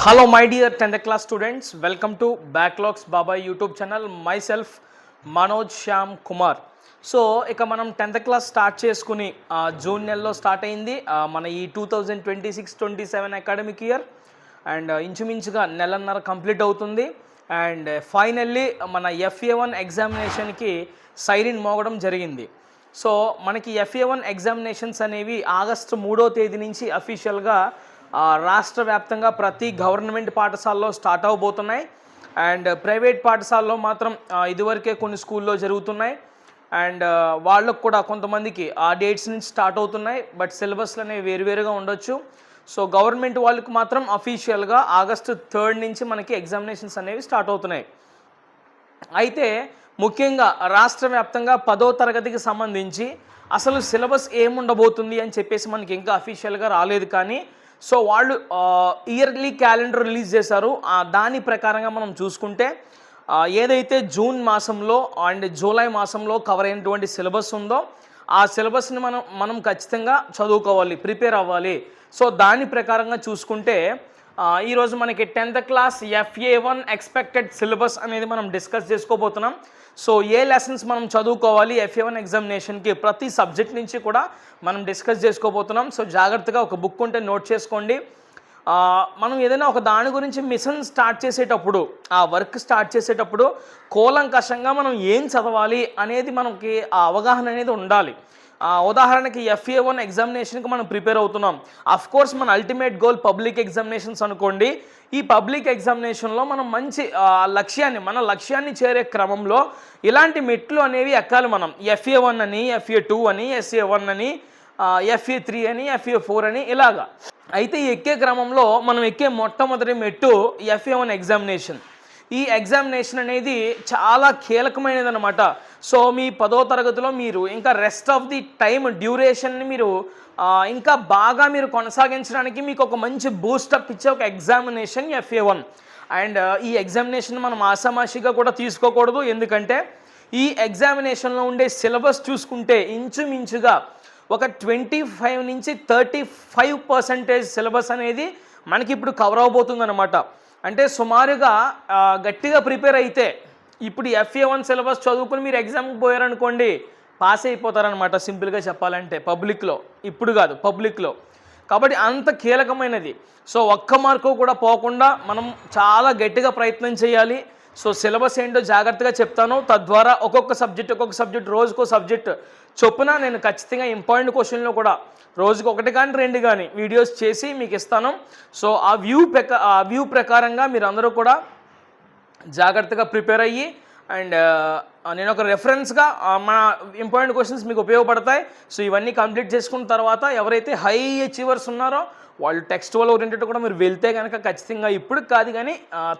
Hello my dear 10th class students, welcome to Backlogs Baba YouTube channel. Myself Manoj Shyam Kumar. So ఇక మనం 10th class start చేసుకుని June నెలలో start అయింది మన ఈ 2026-27 academic year and ఇంచుమించుగా నెలన్నర కంప్లీట్ అవుతుంది. అండ్ ఫైనల్లీ మన FA1 ఎగ్జామినేషన్కి సైరన్ మోగడం జరిగింది. సో మనకి FA1 ఎగ్జామినేషన్స్ అనేవి ఆగస్టు 3వ తేదీ నుంచి అఫీషియల్గా రాష్ట్ర వ్యాప్తంగా ప్రతి గవర్నమెంట్ పాఠశాలలో స్టార్ట్ అవబోతున్నాయి. అండ్ ప్రైవేట్ పాఠశాలలో మాత్రం ఇదివరకే కొన్ని స్కూల్లో జరుగుతున్నాయి. అండ్ వాళ్ళకు కూడా కొంతమందికి ఆ డేట్స్ నుంచి స్టార్ట్ అవుతున్నాయి, బట్ సిలబస్లు అనేవి వేరువేరుగా ఉండొచ్చు. సో గవర్నమెంట్ వాళ్ళకి మాత్రం అఫీషియల్గా ఆగస్టు 3 నుంచి మనకి ఎగ్జామినేషన్స్ అనేవి స్టార్ట్ అవుతున్నాయి. అయితే ముఖ్యంగా రాష్ట్ర వ్యాప్తంగా 10వ తరగతికి సంబంధించి అసలు సిలబస్ ఏముండబోతుంది అని చెప్పేసి మనకి ఇంకా అఫీషియల్గా రాలేదు. కానీ సో వాళ్ళు ఇయర్లీ క్యాలెండర్ రిలీజ్ చేశారు. దాని ప్రకారంగా మనం చూసుకుంటే ఏదైతే జూన్ మాసంలో అండ్ జూలై మాసంలో కవర్ అయినటువంటి సిలబస్ ఉందో ఆ సిలబస్ని మనం ఖచ్చితంగా చదువుకోవాలి, ప్రిపేర్ అవ్వాలి. సో దాని ప్రకారంగా చూసుకుంటే ఈరోజు మనకి 10th class FA1 expected syllabus అనేది మనం డిస్కస్ చేసుకోబోతున్నాం. సో ఏ లెసన్స్ మనం చదువుకోవాలి FA1 ఎగ్జామినేషన్కి ప్రతి సబ్జెక్ట్ నుంచి కూడా మనం డిస్కస్ చేసుకోబోతున్నాం. సో జాగ్రత్తగా ఒక బుక్ ఉంటే నోట్ చేసుకోండి. మనం ఏదైనా ఒక దాని గురించి మిషన్ స్టార్ట్ చేసేటప్పుడు, ఆ వర్క్ స్టార్ట్ చేసేటప్పుడు కూలంకషంగా మనం ఏం చదవాలి అనేది మనకి ఆ అవగాహన అనేది ఉండాలి. ఉదాహరణకి FA1 ఎగ్జామినేషన్కి మనం ప్రిపేర్ అవుతున్నాం. కోర్స్ మన అల్టిమేట్ గోల్ పబ్లిక్ ఎగ్జామినేషన్స్ అనుకోండి. ఈ పబ్లిక్ ఎగ్జామినేషన్లో మనం మంచి మన లక్ష్యాన్ని చేరే క్రమంలో ఇలాంటి మెట్లు అనేవి ఎక్కాలి. మనం FA1 అని, FA2 అని, SA1 అని, FA3 అని, FA4 అని ఇలాగా. అయితే ఎక్కే క్రమంలో మనం ఎక్కే మొట్టమొదటి మెట్టు FA1 ఎగ్జామినేషన్. ఈ ఎగ్జామినేషన్ అనేది చాలా కీలకమైనది అనమాట. సో మీ 10వ తరగతిలో మీరు ఇంకా రెస్ట్ ఆఫ్ ది టైం డ్యూరేషన్ని మీరు ఇంకా బాగా మీరు కొనసాగించడానికి మీకు ఒక మంచి బూస్టప్ ఇచ్చే ఒక ఎగ్జామినేషన్ FA1. అండ్ ఈ ఎగ్జామినేషన్ మనం ఆషామాషిగా కూడా తీసుకోకూడదు. ఎందుకంటే ఈ ఎగ్జామినేషన్లో ఉండే సిలబస్ చూసుకుంటే ఇంచుమించుగా ఒక 25 నుంచి 35% సిలబస్ అనేది మనకి ఇప్పుడు కవర్ అవబోతుంది అనమాట. అంటే సుమారుగా గట్టిగా ప్రిపేర్ అయితే ఇప్పుడు FA1 సిలబస్ చదువుకుని మీరు ఎగ్జామ్కి పోయారనుకోండి, పాస్ అయిపోతారనమాట. సింపుల్గా చెప్పాలంటే పబ్లిక్లో, ఇప్పుడు కాదు పబ్లిక్లో. కాబట్టి అంత కీలకమైనది. సో ఒక్క మార్కు కూడా పోకుండా మనం చాలా గట్టిగా ప్రయత్నం చేయాలి. సో సిలబస్ ఏంటో జాగ్రత్తగా చెప్తాను. తద్వారా ఒక్కొక్క సబ్జెక్ట్ రోజుకో సబ్జెక్ట్ చొప్పున నేను ఖచ్చితంగా ఇంపార్టెంట్ క్వశ్చన్లో కూడా రోజుకు 1 కానీ 2 కానీ వీడియోస్ చేసి మీకు ఇస్తాను. సో ఆ వ్యూ ప్రకారంగా మీరు అందరూ కూడా జాగ్రత్తగా ప్రిపేర్ అయ్యి అండ్ నేను ఒక రెఫరెన్స్గా మన ఇంపార్టెంట్ క్వశ్చన్స్ మీకు ఉపయోగపడతాయి. సో ఇవన్నీ కంప్లీట్ చేసుకున్న తర్వాత ఎవరైతే హై అచీవర్స్ ఉన్నారో వాళ్ళు టెక్స్ట్ వల్ల ఓరియంటెడ్ కూడా మీరు వెళ్తే కనుక ఖచ్చితంగా ఇప్పుడు కాదు కానీ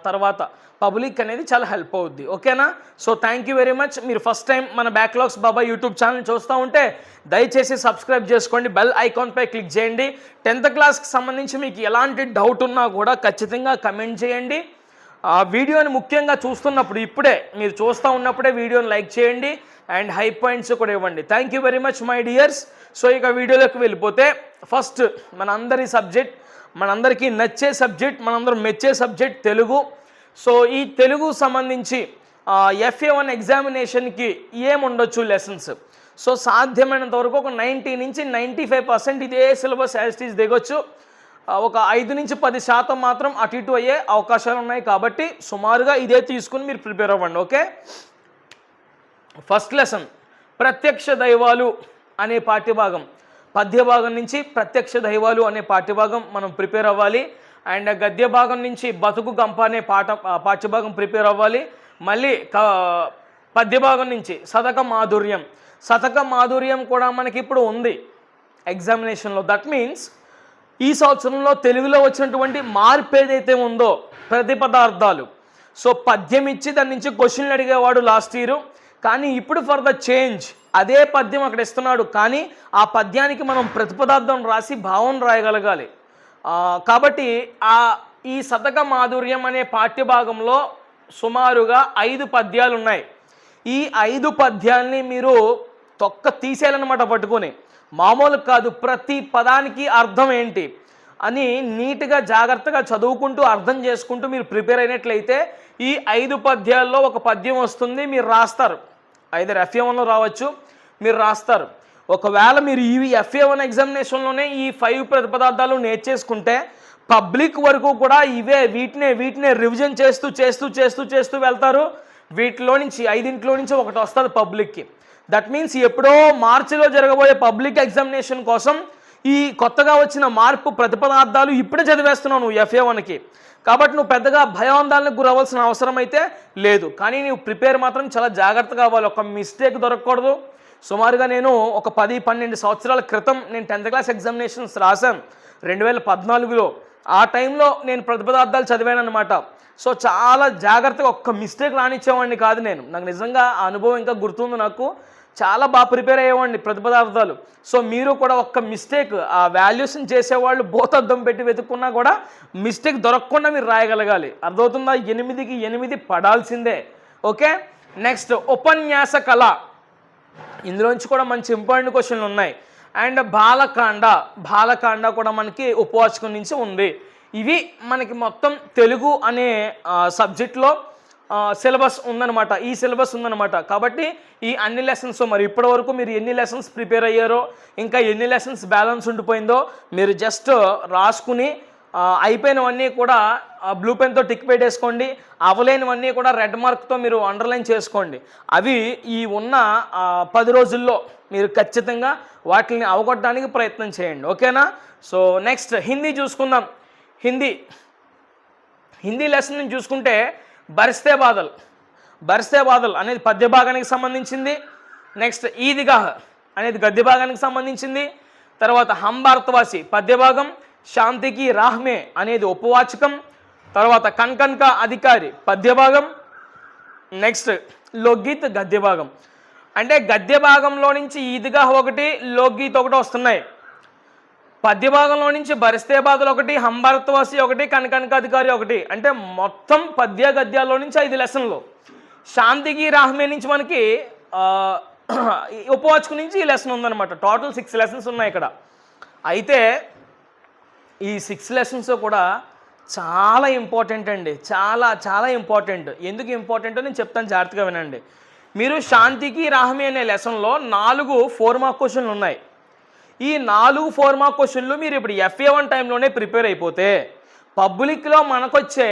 తర్వాత పబ్లిక్ అనేది చాలా హెల్ప్ అవుద్ది. ఓకేనా? So thank you very much. మీరు ఫస్ట్ టైం మన బ్యాక్లాగ్స్ బాబా యూట్యూబ్ ఛానల్ చూస్తూ ఉంటే దయచేసి సబ్స్క్రైబ్ చేసుకోండి, బెల్ ఐకాన్పై క్లిక్ చేయండి. 10th క్లాస్కి సంబంధించి మీకు ఎలాంటి డౌట్ ఉన్నా కూడా ఖచ్చితంగా కమెంట్ చేయండి. వీడియోని ముఖ్యంగా చూస్తున్నప్పుడు ఇప్పుడే మీరు చూస్తూ ఉన్నప్పుడే వీడియోని లైక్ చేయండి అండ్ హై పాయింట్స్ కూడా ఇవ్వండి. Thank you very much my dears. So ఇక వీడియోలోకి వెళ్ళిపోతే ఫస్ట్ మనందరికీ నచ్చే సబ్జెక్ట్, మనందరం మెచ్చే సబ్జెక్ట్ తెలుగు. సో ఈ తెలుగు సంబంధించి FA1 ఎగ్జామినేషన్కి ఏముండొచ్చు లెసన్స్. సో సాధ్యమైనంత వరకు ఒక 90 నుంచి 95% ఇదే సిలబస్ యాజ్ ఇట్ ఈజ్ దిగొచ్చు. ఒక 5 నుంచి 10% మాత్రం అటు ఇటు అయ్యే అవకాశాలు ఉన్నాయి. కాబట్టి సుమారుగా ఇదే తీసుకుని మీరు ప్రిపేర్ అవ్వండి. ఓకే, ఫస్ట్ లెసన్ ప్రత్యక్ష దైవాలు అనే పాఠ్యభాగం. పద్య భాగం నుంచి ప్రత్యక్ష దైవాలు అనే పాఠ్యభాగం మనం ప్రిపేర్ అవ్వాలి. అండ్ గద్య భాగం నుంచి బతుకు గంప అనే పాఠ్యభాగం ప్రిపేర్ అవ్వాలి. మళ్ళీ పద్య భాగం నుంచి శతక మాధుర్యం కూడా మనకి ఇప్పుడు ఉంది ఎగ్జామినేషన్లో. దట్ మీన్స్ ఈ సంవత్సరంలో తెలుగులో వచ్చినటువంటి మార్పు ఏదైతే ఉందో ప్రతిపదార్థాలు. సో పద్యం ఇచ్చి దాని నుంచి క్వశ్చన్లు అడిగేవాడు లాస్ట్ ఇయర్, కానీ ఇప్పుడు ఫర్ ద చేంజ్ అదే పద్యం అక్కడ ఇస్తున్నాడు, కానీ ఆ పద్యానికి మనం ప్రతిపదార్థం రాసి భావం రాయగలగాలి. కాబట్టి ఈ శతక మాధుర్యం అనే పాఠ్యభాగంలో సుమారుగా 5 పద్యాలు ఉన్నాయి. ఈ 5 పద్యాల్ని మీరు తీసేయాలన్నమాట పట్టుకొని. మామూలు కాదు, ప్రతి పదానికి అర్థం ఏంటి, అని నీట్గా జాగ్రత్తగా చదువుకుంటూ అర్థం చేసుకుంటూ మీరు ప్రిపేర్ అయినట్లయితే ఈ 5 పద్యాల్లో ఒక పద్యం వస్తుంది, మీరు రాస్తారు. ఐదర్ FA1లో రావచ్చు, మీరు రాస్తారు. ఒకవేళ మీరు ఈ FA1 ఎగ్జామినేషన్లోనే ఈ 5 ప్రతిపదార్థాలు నేర్చేసుకుంటే పబ్లిక్ వరకు కూడా వీటినే రివిజన్ చేస్తూ వెళ్తారు. వీటిలో నుంచి 5 నుంచి ఒకటి వస్తుంది పబ్లిక్కి. దట్ మీన్స్ ఎప్పుడో మార్చిలో జరగబోయే పబ్లిక్ ఎగ్జామినేషన్ కోసం ఈ కొత్తగా వచ్చిన మార్పు ప్రతిపదార్థాలు ఇప్పుడే చదివేస్తున్నావు నువ్వు FA1కి. కాబట్టి నువ్వు పెద్దగా భయాందోళనకు గురవలసిన అవసరం అయితే లేదు. కానీ నువ్వు ప్రిపేర్ మాత్రం చాలా జాగ్రత్తగా అవ్వాలి, ఒక మిస్టేక్ దొరకకూడదు. సుమారుగా నేను ఒక 10-12 సంవత్సరాల క్రితం నేను 10th క్లాస్ ఎగ్జామినేషన్స్ రాశాను 2014లో. ఆ టైంలో నేను ప్రతిపదార్థాలు చదివాను అనమాట. సో చాలా జాగ్రత్తగా ఒక్క మిస్టేక్ రానిచ్చేవాడిని కాదు నేను. నాకు నిజంగా ఆ అనుభవం ఇంకా గుర్తుంది. నాకు చాలా బాగా ప్రిపేర్ అయ్యేవాడిని ప్రతిపదార్థాలు. సో మీరు కూడా ఒక్క మిస్టేక్, ఆ వాల్యూస్ని చేసేవాళ్ళు భూతద్దం పెట్టి వెతుక్కున్నా కూడా మిస్టేక్ దొరకకుండా మీరు రాయగలగాలి. అర్థమవుతుందా? 8కి 8 పడాల్సిందే. ఓకే, నెక్స్ట్ ఉపన్యాస కళ. ఇందులోంచి కూడా మంచి ఇంపార్టెంట్ క్వశ్చన్లు ఉన్నాయి. అండ్ బాలకాండ కూడా మనకి ఉపవాచకం నుంచి ఉంది. ఇవి మనకి మొత్తం తెలుగు అనే సబ్జెక్ట్లో సిలబస్ ఉందన్నమాట. ఈ సిలబస్ ఉందన్నమాట. కాబట్టి ఈ అన్ని లెసన్స్, మరి ఇప్పటి వరకు మీరు ఎన్ని లెసన్స్ ప్రిపేర్ అయ్యారో, ఇంకా ఎన్ని లెసన్స్ బ్యాలెన్స్ ఉండిపోయిందో మీరు జస్ట్ రాసుకుని అయిపోయినవన్నీ కూడా బ్లూ పెన్తో టిక్ పెట్టేసుకోండి. అవలేనివన్నీ కూడా రెడ్ మార్క్తో మీరు అండర్లైన్ చేసుకోండి. అవి ఈ ఉన్న 10 రోజుల్లో మీరు ఖచ్చితంగా వాటిని అవగొట్టడానికి ప్రయత్నం చేయండి. ఓకేనా? సో నెక్స్ట్ హిందీ చూసుకుందాం. హిందీ లెసన్ చూసుకుంటే బరిస్తే బాదల్ అనేది పద్య భాగానికి సంబంధించింది. నెక్స్ట్ ఈద్గాహ్ అనేది గద్య భాగానికి సంబంధించింది. తర్వాత హమ్ భారతవాసి పద్య భాగం, శాంతికి రాహ్మే అనేది ఉపవాచకం, తర్వాత కన్కన్ కా అధికారి పద్య భాగం, నెక్స్ట్ లోక్గీత్ గద్య భాగం. అంటే గద్య భాగంలో నుంచి ఈద్గాహ్ ఒకటి, లోక్గీత్ ఒకటి వస్తున్నాయి. పద్య భాగంలో నుంచి బరిస్తే బాదల్ ఒకటి, హమ్ భారతవాసి ఒకటి, కన్కన్ కా అధికారి ఒకటి. అంటే మొత్తం పద్య గద్యాల్లో నుంచి 5 లెసన్లు. శాంతికి రాహ్మే నుంచి మనకి ఉపవాచకం నుంచి ఈ లెసన్ ఉందన్నమాట. టోటల్ 6 లెసన్స్ ఉన్నాయి ఇక్కడ. అయితే ఈ 6 లెసన్స్ కూడా చాలా ఇంపార్టెంట్ అండి. చాలా ఇంపార్టెంట్. ఎందుకు ఇంపార్టెంటో నేను చెప్తాను, జాగ్రత్తగా వినండి. మీరు శాంతికి రాహ్మే అనే లెసన్లో 4 4 మార్క్ క్వశ్చన్లు ఉన్నాయి. ఈ 4 4 మార్క్ క్వశ్చన్లు మీరు ఇప్పుడు FA1 టైంలోనే ప్రిపేర్ అయిపోతే పబ్లిక్లో మనకొచ్చే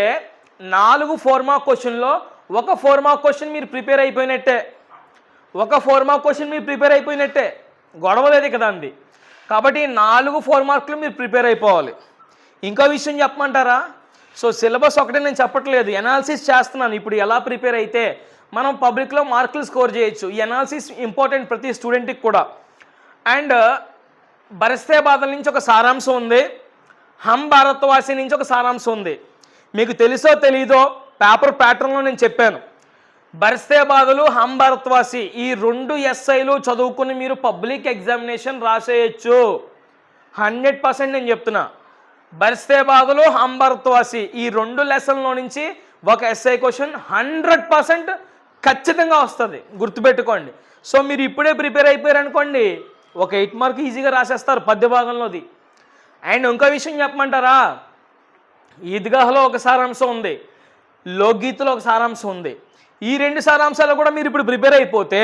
4 4 మార్క్ క్వశ్చన్లో ఒక 4 మార్క్ క్వశ్చన్ మీరు ప్రిపేర్ అయిపోయినట్టే. గొడవ లేదు కదా అండి. కాబట్టి 4 4 మార్కులు మీరు ప్రిపేర్ అయిపోవాలి. ఇంకో విషయం చెప్పమంటారా? సో సిలబస్ ఒకటే నేను చెప్పట్లేదు, ఎనాలిసిస్ చేస్తున్నాను. ఇప్పుడు ఎలా ప్రిపేర్ అయితే మనం పబ్లిక్లో మార్కులు స్కోర్ చేయొచ్చు. ఈ ఎనాలిసిస్ ఇంపార్టెంట్ ప్రతి స్టూడెంట్కి కూడా. అండ్ బరిస్తే బాదల్ నుంచి ఒక సారాంశం ఉంది, హమ్ భారతవాసి నుంచి ఒక సారాంశం ఉంది. మీకు తెలుసో తెలీదో పేపర్ ప్యాటర్న్లో నేను చెప్పాను. బరిస్తే బాదలు, హమ్ భారతవాసి ఈ 2 ఎస్ఐలు చదువుకుని మీరు పబ్లిక్ ఎగ్జామినేషన్ రాసేయచ్చు. 100% నేను చెప్తున్నా. బరిస్తే బాదలు, హమ్ భారతవాసి ఈ 2 లెసన్లో నుంచి ఒక ఎస్ఐ క్వశ్చన్ 100% ఖచ్చితంగా వస్తుంది, గుర్తుపెట్టుకోండి. సో మీరు ఇప్పుడే ప్రిపేర్ అయిపోయారు అనుకోండి, ఒక 8 మార్క్ ఈజీగా రాసేస్తారు పద్య భాగంలోది. అండ్ ఇంకో విషయం చెప్పమంటారా? ఈద్గాహ్లో ఒక సారాంశం ఉంది, లోక్గీత్లో ఒక సారాంశం ఉంది. ఈ 2 సారాంశాలు కూడా మీరు ఇప్పుడు ప్రిపేర్ అయిపోతే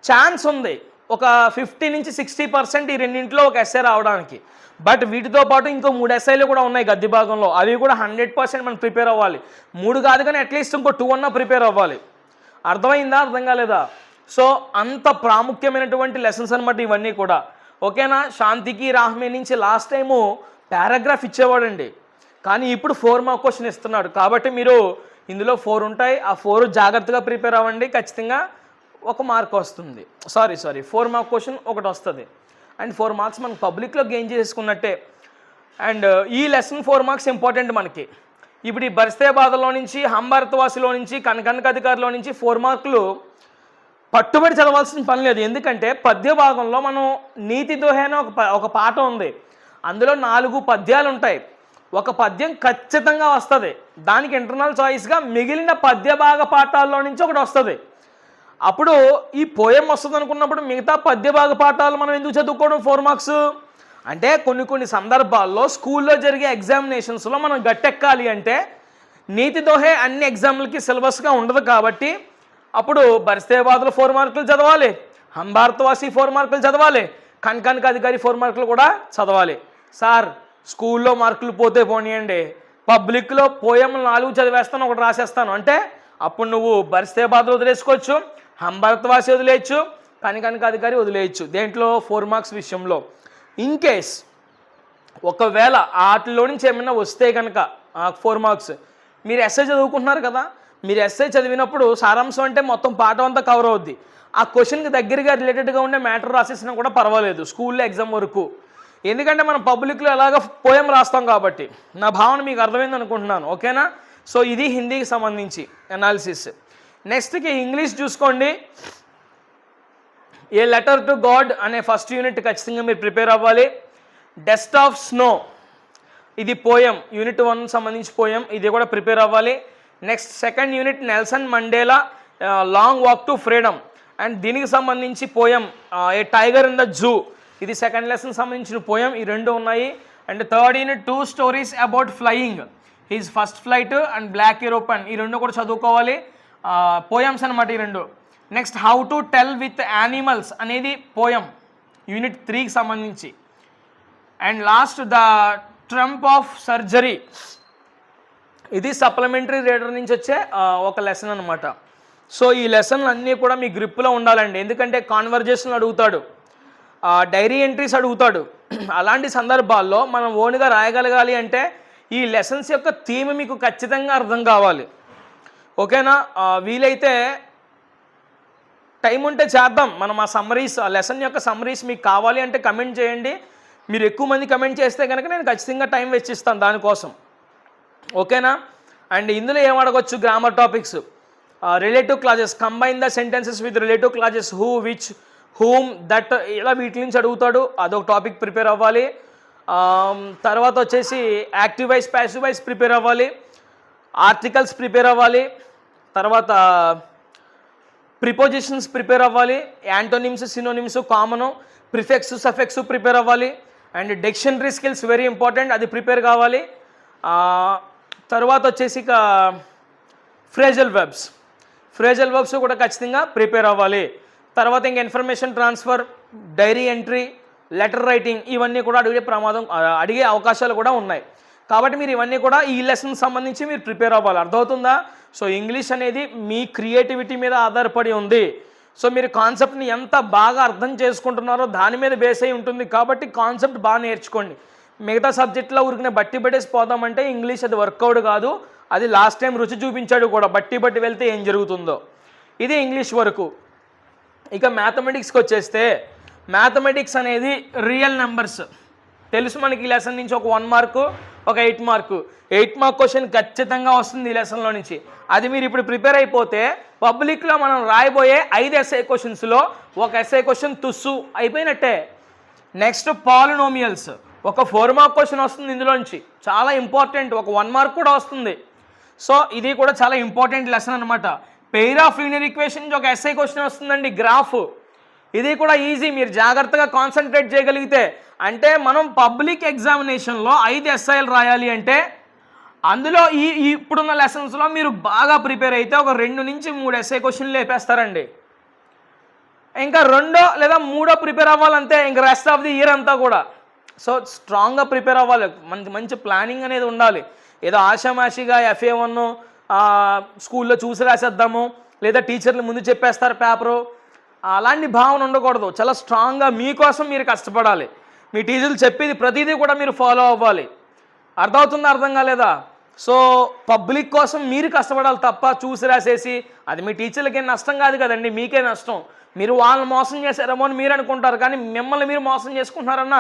ఛాన్స్ ఉంది ఒక 50-60% ఈ రెండింటిలో ఒక ఎస్ఐ రావడానికి. బట్ వీటితో పాటు ఇంకో 3 ఎస్ఐలు కూడా ఉన్నాయి గద్య భాగంలో. అవి కూడా 100% మనం ప్రిపేర్ అవ్వాలి. 3 కాదు కానీ అట్లీస్ట్ ఇంకో 2 అన్నా ప్రిపేర్ అవ్వాలి. అర్థమైందా? అర్థం కాలేదా? సో అంత ప్రాముఖ్యమైనటువంటి లెసన్స్ అనమాట ఇవన్నీ కూడా. ఓకేనా? శాంతికి రాహ్మే నుంచి లాస్ట్ టైము పారాగ్రాఫ్ ఇచ్చేవాడండి, కానీ ఇప్పుడు 4 మార్క్ క్వశ్చన్ ఇస్తున్నాడు. కాబట్టి మీరు ఇందులో 4 ఉంటాయి. ఆ 4 జాగ్రత్తగా ప్రిపేర్ అవ్వండి, ఖచ్చితంగా 1 మార్క్ వస్తుంది. సారీ 4 మార్క్ క్వశ్చన్ ఒకటి వస్తుంది. అండ్ 4 మార్క్స్ మనం పబ్లిక్లో గెయిన్ చేసుకున్నట్టే. అండ్ ఈ లెసన్ 4 మార్క్స్ ఇంపార్టెంట్ మనకి. ఇప్పుడు ఈ బరిస్తే బాదల్లో నుంచి, హమ్ భారతవాసిలో నుంచి, కన్కన్ కా అధికారిలో నుంచి 4 మార్కులు పట్టుబడి చదవాల్సిన పని లేదు. ఎందుకంటే పద్య భాగంలో మనం నీతి దోహే అనే ఒక పాట ఉంది. అందులో 4 పద్యాలు ఉంటాయి. ఒక పద్యం ఖచ్చితంగా వస్తుంది, దానికి ఇంటర్నల్ చాయిస్గా మిగిలిన పద్య భాగ పాఠాల్లో నుంచి ఒకటి వస్తుంది. అప్పుడు ఈ పోయం వస్తుంది అనుకున్నప్పుడు మిగతా పద్య భాగ పాఠాలు మనం ఎందుకు చదువుకోవడం 4 మార్క్స్? అంటే కొన్ని సందర్భాల్లో స్కూల్లో జరిగే ఎగ్జామినేషన్స్లో మనం గట్టెక్కాలి అంటే నీతి దోహే అన్ని ఎగ్జామ్లకి సిలబస్గా ఉండదు కాబట్టి అప్పుడు బరిస్తేబాదులు 4 మార్కులు చదవాలి, హమ్ భారతవాసి 4 మార్కులు చదవాలి, కనకానికి అధికారి 4 మార్కులు కూడా చదవాలి. సార్ స్కూల్లో మార్కులు పోతే పోనీయండి, పబ్లిక్లో పోయం 4 చదివేస్తాను, ఒకటి రాసేస్తాను అంటే అప్పుడు నువ్వు బరిస్తేబాదులు వదిలేసుకోవచ్చు, హమ్ భారతవాసి వదిలేయచ్చు, కనకానికి అధికారి వదిలేయచ్చు. దేంట్లో 4 మార్క్స్ విషయంలో. ఇన్ కేస్ ఒకవేళ వాటిలో నుంచి ఏమైనా వస్తే కనుక 4 మార్క్స్, మీరు ఎస్ఐ చదువుకుంటున్నారు కదా, మీరు ఎస్ఐ చదివినప్పుడు సారాంశం అంటే మొత్తం పాఠం అంతా కవర్ అవుద్ది. ఆ క్వశ్చన్కి దగ్గరగా రిలేటెడ్గా ఉండే మ్యాటర్ రాసేసినా కూడా పర్వాలేదు స్కూల్లో ఎగ్జామ్ వరకు. ఎందుకంటే మనం పబ్లిక్లో ఎలాగ పోయం రాస్తాం కాబట్టి. నా భావన మీకు అర్థమైంది అనుకుంటున్నాను, ఓకేనా? సో ఇది హిందీకి సంబంధించి అనాలిసిస్. నెక్స్ట్కి ఇంగ్లీష్ చూసుకోండి. ఏ లెటర్ టు గాడ్ అనే ఫస్ట్ యూనిట్ ఖచ్చితంగా మీరు ప్రిపేర్ అవ్వాలి. డస్ట్ ఆఫ్ స్నో ఇది పోయం, యూనిట్ 1 సంబంధించి పోయం, ఇది కూడా ప్రిపేర్ అవ్వాలి. Next second unit Nelson Mandela long walk to freedom and దీనికి సంబంధించి poem a tiger in the zoo, ఇది సెకండ్ లెసన్ సంబంధించిన పోయం, ఈ 2 ఉన్నాయి. And third unit 2 stories about flying, his first flight and black aeroplane, ఈ 2 కూడా చదువుకోవాలి. Poems అనమాట ఈ 2. Next how to tell with animals అనేది పోయం, యూనిట్ 3కి సంబంధించి. And last the Trump of surgery, ఇది సప్లిమెంటరీ రీడర్ నుంచి వచ్చే ఒక లెసన్ అనమాట. సో ఈ లెసన్లు అన్నీ కూడా మీ గ్రిప్లో ఉండాలండి, ఎందుకంటే కాన్వర్జేషన్ అడుగుతాడు, డైరీ ఎంట్రీస్ అడుగుతాడు. అలాంటి సందర్భాల్లో మనం ఓన్గా రాయగలగాలి అంటే ఈ లెసన్స్ యొక్క థీమ్ మీకు ఖచ్చితంగా అర్థం కావాలి, ఓకేనా? వీలైతే టైం ఉంటే చేద్దాం మనం ఆ సమ్మరీస్, ఆ లెసన్ యొక్క సమ్మరీస్ మీకు కావాలి అంటే కమెంట్ చేయండి. మీరు ఎక్కువ మంది కమెంట్ చేస్తే కనుక నేను ఖచ్చితంగా టైం వెచ్చిస్తాను దానికోసం, ఓకేనా? అండ్ ఇందులో ఏం అడగొచ్చు, grammar topics, relative clauses, combine the sentences with relative clauses, who, which, whom, that, ఇలా వీటి నుంచి అడుగుతాడు, అదొక టాపిక్ ప్రిపేర్ అవ్వాలి. తర్వాత వచ్చేసి active voice passive voice prepare అవ్వాలి, ఆర్టికల్స్ ప్రిపేర్ అవ్వాలి, తర్వాత ప్రిపోజిషన్స్ ప్రిపేర్ అవ్వాలి, యాంటోనిమ్స్, సినోనిమ్స్, కామను, ప్రిఫెక్స్, సఫెక్స్ ప్రిపేర్ అవ్వాలి. And dictionary skills very important, అది ప్రిపేర్ కావాలి. తర్వాత వచ్చేసి ఇక ఫ్రేజల్ వెబ్స్ కూడా ఖచ్చితంగా ప్రిపేర్ అవ్వాలి. తర్వాత ఇంకా information transfer, diary entry, letter writing, ఇవన్నీ కూడా అడిగే అవకాశాలు కూడా ఉన్నాయి. కాబట్టి మీరు ఇవన్నీ కూడా ఈ లెసన్ సంబంధించి మీరు ప్రిపేర్ అవ్వాలి, అర్థమవుతుందా? సో ఇంగ్లీష్ అనేది మీ క్రియేటివిటీ మీద ఆధారపడి ఉంది. సో మీరు కాన్సెప్ట్ని ఎంత బాగా అర్థం చేసుకుంటున్నారో దాని మీద బేస్ అయి ఉంటుంది. కాబట్టి కాన్సెప్ట్ బాగా నేర్చుకోండి. మిగతా సబ్జెక్ట్లో ఊరికనే బట్టి పట్టేసి పోదామంటే ఇంగ్లీష్ అది వర్కౌట్ కాదు. అది లాస్ట్ టైం రుచి చూపించాడు కూడా, బట్టి వెళ్తే ఏం జరుగుతుందో. ఇది ఇంగ్లీష్ వరకు. ఇక మ్యాథమెటిక్స్కి వచ్చేస్తే, మ్యాథమెటిక్స్ అనేది రియల్ నెంబర్స్ తెలుసు మనకి. ఈ లెసన్ నుంచి ఒక 1 మార్కు, ఒక 8 మార్కు, 8 మార్క్ క్వశ్చన్ ఖచ్చితంగా వస్తుంది ఈ లెసన్లో నుంచి. అది మీరు ఇప్పుడు ప్రిపేర్ అయిపోతే పబ్లిక్లో మనం రాయబోయే 5 ఎస్ఐ క్వశ్చన్స్లో ఒక ఎస్ఐ క్వశ్చన్ తుస్సు అయిపోయినట్టే. నెక్స్ట్ పాలినోమియల్స్, ఒక 4 మార్క్ క్వశ్చన్ వస్తుంది ఇందులోంచి, చాలా ఇంపార్టెంట్, ఒక 1 మార్క్ కూడా వస్తుంది. సో ఇది కూడా చాలా ఇంపార్టెంట్ లెసన్ అనమాట. పెయిర్ ఆఫ్ లీనియర్ ఈక్వేషన్ నుంచి ఒక ఎస్ఐ క్వశ్చన్ వస్తుందండి, గ్రాఫ్. ఇది కూడా ఈజీ, మీరు జాగ్రత్తగా కాన్సన్ట్రేట్ చేయగలిగితే. అంటే మనం పబ్లిక్ ఎగ్జామినేషన్లో 5 ఎస్ఐలు రాయాలి అంటే అందులో ఇప్పుడున్న లెసన్స్లో మీరు బాగా ప్రిపేర్ అయితే ఒక 2 నుంచి 3 ఎస్ఐ క్వశ్చన్లు లేపేస్తారండి. ఇంకా 2 లేదా 3 ప్రిపేర్ అవ్వాలంతే, ఇంకా రెస్ట్ ఆఫ్ ది ఇయర్ అంతా కూడా. సో స్ట్రాంగ్గా ప్రిపేర్ అవ్వాలి, మంచి ప్లానింగ్ అనేది ఉండాలి. ఏదో ఆషామాషిగా FA1 స్కూల్లో చూసి రాసేద్దాము, లేదా టీచర్లు ముందు చెప్పేస్తారు పేపరు, అలాంటి భావన ఉండకూడదు. చాలా స్ట్రాంగ్గా మీకోసం మీరు కష్టపడాలి. మీ టీచర్లు చెప్పేది ప్రతిదీ కూడా మీరు ఫాలో అవ్వాలి. అర్థమవుతుందా, అర్థం కాలేదా? సో పబ్లిక్ కోసం మీరు కష్టపడాలి తప్ప చూసి రాసేసి అది మీ టీచర్లకి నష్టం కాదు కదండి, మీకే నష్టం. మీరు వాళ్ళని మోసం చేశారేమో అని మీరు అనుకుంటారు, కానీ మిమ్మల్ని మీరు మోసం చేసుకుంటున్నారన్న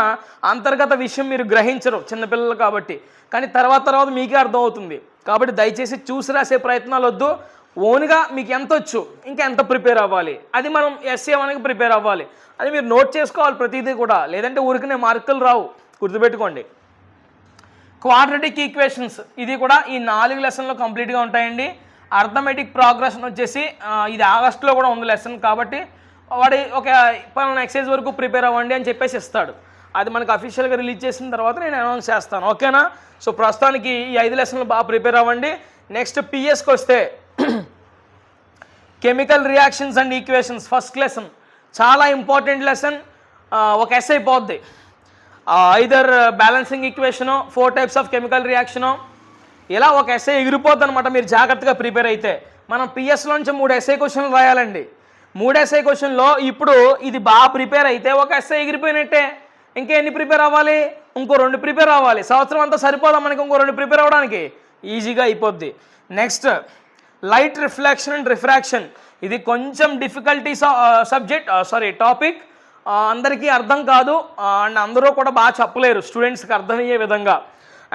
అంతర్గత విషయం మీరు గ్రహించరు చిన్నపిల్లలు కాబట్టి. కానీ తర్వాత మీకే అర్థమవుతుంది. కాబట్టి దయచేసి చూసి రాసే ప్రయత్నాలు వద్దు. ఓన్గా మీకు ఎంత వచ్చు, ఇంకా ఎంత ప్రిపేర్ అవ్వాలి, అది మనం SA1కి ప్రిపేర్ అవ్వాలి. అది మీరు నోట్ చేసుకోవాలి ప్రతిదీ కూడా, లేదంటే ఊరికనే మార్కులు రావు, గుర్తుపెట్టుకోండి. క్వాడ్రాటిక్ ఈక్వేషన్స్, ఇది కూడా ఈ 4 లెసన్లో కంప్లీట్గా ఉంటాయండి. అర్థమెటిక్ ప్రోగ్రెషన్ వచ్చేసి ఇది ఆగస్టులో కూడా ఉంది లెసన్, కాబట్టి వాడి ఒక పలానా ఎక్సైజ్ వరకు ప్రిపేర్ అవ్వండి అని చెప్పేసి ఇస్తాడు. అది మనకు అఫీషియల్గా రిలీజ్ చేసిన తర్వాత నేను అనౌన్స్ చేస్తాను, ఓకేనా? సో ప్రస్తుతానికి ఈ 5 లెసన్లు బాగా ప్రిపేర్ అవ్వండి. నెక్స్ట్ పిఎస్కి వస్తే chemical reactions and equations first lesson చాలా ఇంపార్టెంట్ లెసన్. ఒక ఎస్ఐ పోద్ది, either balancing equation, 4 types of chemical reaction, ఇలా ఒక ఎస్ఐ ఎగిరిపోద్ది అనమాట మీరు జాగ్రత్తగా ప్రిపేర్ అయితే. మనం పిఎస్లోంచి 3 ఎస్ఐ క్వశ్చన్లు రాయాలండి. 3 ఎస్ఐ క్వశ్చన్లో ఇప్పుడు ఇది బాగా ప్రిపేర్ అయితే ఒక ఎస్ఐ ఎగిరిపోయినట్టే. ఇంకా ఎన్ని ప్రిపేర్ అవ్వాలి? ఇంకో 2 ప్రిపేర్ అవ్వాలి. సంవత్సరం అంతా సరిపోదా మనకి ఇంకో 2 ప్రిపేర్ అవ్వడానికి? ఈజీగా అయిపోద్ది. Next light reflection and refraction, ఇది కొంచెం డిఫికల్టీ టాపిక్, అందరికీ అర్థం కాదు అండ్ అందరూ కూడా బాగా చెప్పలేరు స్టూడెంట్స్కి అర్థమయ్యే విధంగా.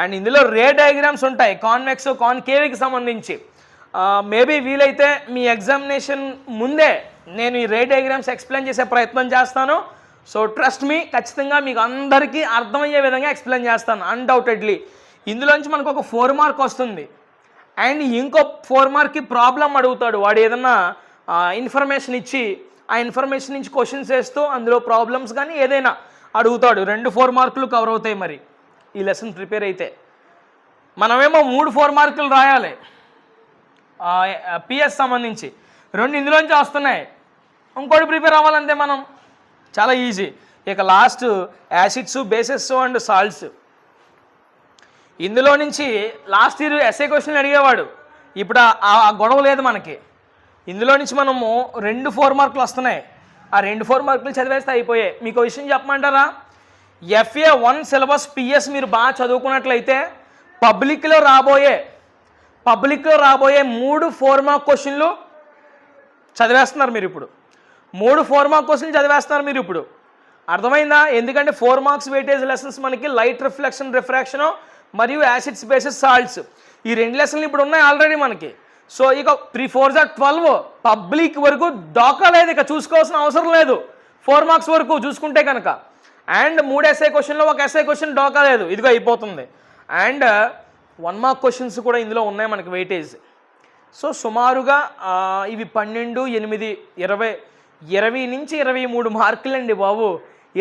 అండ్ ఇందులో రే డయాగ్రామ్స్ ఉంటాయి కాన్వెక్స్ కాన్కేవ్కి సంబంధించి. మేబీ వీలైతే మీ ఎగ్జామినేషన్ ముందే నేను ఈ రే డయాగ్రామ్స్ ఎక్స్ప్లెయిన్ చేసే ప్రయత్నం చేస్తాను. సో ట్రస్ట్ మీ, ఖచ్చితంగా మీకు అందరికీ అర్థమయ్యే విధంగా ఎక్స్ప్లెయిన్ చేస్తాను అన్డౌటెడ్లీ. ఇందులోంచి మనకు ఒక 4 మార్క్ వస్తుంది అండ్ ఇంకో 4 మార్క్కి ప్రాబ్లం అడుగుతాడు. వాడు ఏదన్నా ఇన్ఫర్మేషన్ ఇచ్చి ఆ ఇన్ఫర్మేషన్ నుంచి క్వశ్చన్స్ వేస్తూ అందులో ప్రాబ్లమ్స్ కానీ ఏదైనా అడుగుతాడు. 2 4 మార్కులు కవర్ అవుతాయి మరి ఈ లెసన్ ప్రిపేర్ అయితే. మనమేమో 3 4 మార్కులు రాయాలి పిఎస్ సంబంధించి, 2 ఇందులోంచి వస్తున్నాయి, ఇంకోటి ప్రిపేర్ అవ్వాలంటే మనం చాలా ఈజీ. ఇక last acids, bases and salts, ఇందులో నుంచి లాస్ట్ ఇయర్ ఎస్ఏ క్వశ్చన్లు అడిగేవాడు, ఇప్పుడు ఆ గొడవ లేదు మనకి. ఇందులో నుంచి మనము 2 4 మార్కులు వస్తున్నాయి, ఆ 2 4 మార్కులు చదివేస్తే అయిపోయాయి. మీకు విషయం చెప్పమంటారా? FA1 సిలబస్ పిఎస్ మీరు బాగా చదువుకున్నట్లయితే పబ్లిక్లో రాబోయే 3 4 మార్క్ క్వశ్చన్లు చదివేస్తున్నారు మీరు ఇప్పుడు. 3 4 మార్క్ క్వశ్చన్లు చదివేస్తున్నారు మీరు ఇప్పుడు. అర్థమైందా? ఎందుకంటే 4 మార్క్స్ వెయిటేజ్ లెసన్స్ మనకి లైట్ రిఫ్లెక్షన్, రిఫ్రాక్షను మరియు యాసిడ్స్, బేసెస్, సాల్ట్స్, ఈ 2 లెసన్లు ఇప్పుడు ఉన్నాయి ఆల్రెడీ మనకి. సో ఇక 3 4 12 పబ్లిక్ వరకు డోకా లేదు, ఇక చూసుకోవాల్సిన అవసరం లేదు 4 మార్క్స్ వరకు చూసుకుంటే కనుక. అండ్ 3 ఎస్ఐ క్వశ్చన్లో ఒక ఎస్ఐ క్వశ్చన్ డోకా లేదు, ఇదిగో అయిపోతుంది. అండ్ 1 మార్క్ క్వశ్చన్స్ కూడా ఇందులో ఉన్నాయి మనకి వెయిటేజ్. సో సుమారుగా ఇవి 12 8 20 నుంచి 23 మార్కులు అండి బాబు.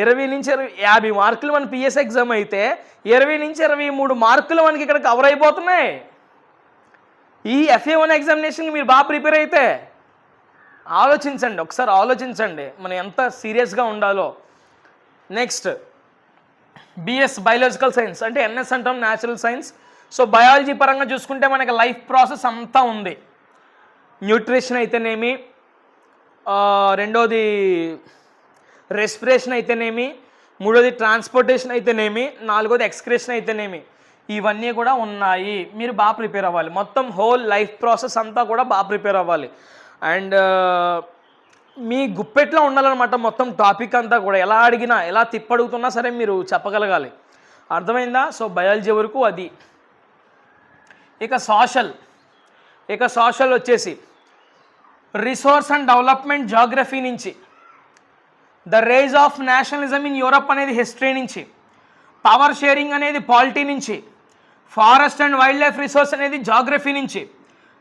20 నుంచి 50 మార్కులు మన పిఎస్ ఎగ్జామ్ అయితే 20 నుంచి 23 మార్కులు మనకి ఇక్కడ కవర్ అయిపోతున్నాయి ఈ FA1 ఎగ్జామినేషన్. మీరు బాగా ప్రిపేర్ అయితే ఆలోచించండి, ఒకసారి ఆలోచించండి మనం ఎంత సీరియస్గా ఉండాలో. నెక్స్ట్ బిఎస్ బయాలజికల్ సైన్స్, అంటే NS అంటాం న్యాచురల్ సైన్స్. సో బయాలజీ పరంగా చూసుకుంటే మనకి లైఫ్ ప్రాసెస్ అంతా ఉంది. న్యూట్రిషన్ అయితేనేమి, రెండోది రెస్పిరేషన్ అయితేనేమి, మూడోది ట్రాన్స్పోర్టేషన్ అయితేనేమి, నాలుగోది ఎక్స్క్రేషన్ అయితేనేమి, ఇవన్నీ కూడా ఉన్నాయి. మీరు బాగా ప్రిపేర్ అవ్వాలి, మొత్తం హోల్ లైఫ్ ప్రాసెస్ అంతా కూడా బాగా ప్రిపేర్ అవ్వాలి. అండ్ మీ గుప్పెట్లో ఉండాలన్నమాట మొత్తం టాపిక్ అంతా కూడా. ఎలా అడిగినా, ఎలా తిప్పడుగుతున్నా సరే మీరు చెప్పగలగాలి. అర్థమైందా? సో బయాలజీ వరకు అది. ఇక సోషల్ వచ్చేసి రిసోర్స్ అండ్ డెవలప్మెంట్ జాగ్రఫీ నుంచి, the rise of nationalism in Europe అనేది హిస్టరీ నుంచి, పవర్ షేరింగ్ అనేది పాలిటీ నుంచి, forest and wild life resource అనేది జాగ్రఫీ నుంచి,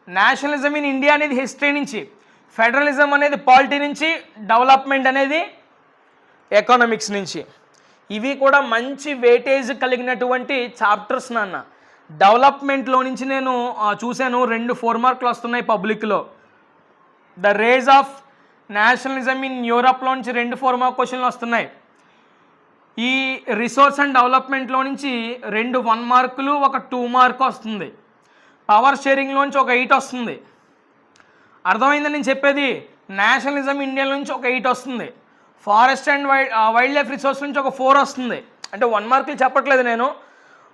నేషనలిజం ఇన్ ఇండియా అనేది హిస్టరీ నుంచి, ఫెడరలిజం అనేది పాలిటీ నుంచి, డెవలప్మెంట్ అనేది ఎకనామిక్స్ నుంచి. ఇవి కూడా మంచి వెయిటేజ్ కలిగినటువంటి చాప్టర్స్ నాన్న. డెవలప్మెంట్లో నుంచి నేను చూశాను 2 4 మార్కులు వస్తున్నాయి పబ్లిక్లో. The rise of nationalism in యూరప్లో నుంచి 2 4 మార్క్ క్వశ్చన్లు వస్తున్నాయి. ఈ రిసోర్స్ అండ్ డెవలప్మెంట్లో నుంచి 2 1 మార్కులు, ఒక 2 మార్క్ వస్తుంది. పవర్ షేరింగ్లోంచి ఒక 8 వస్తుంది. అర్థమైందని నేను చెప్పేది? నేషనలిజం ఇండియా నుంచి ఒక 8 వస్తుంది. Forest and wild life resource నుంచి ఒక 4 వస్తుంది. అంటే 1 మార్కులు చెప్పట్లేదు నేను.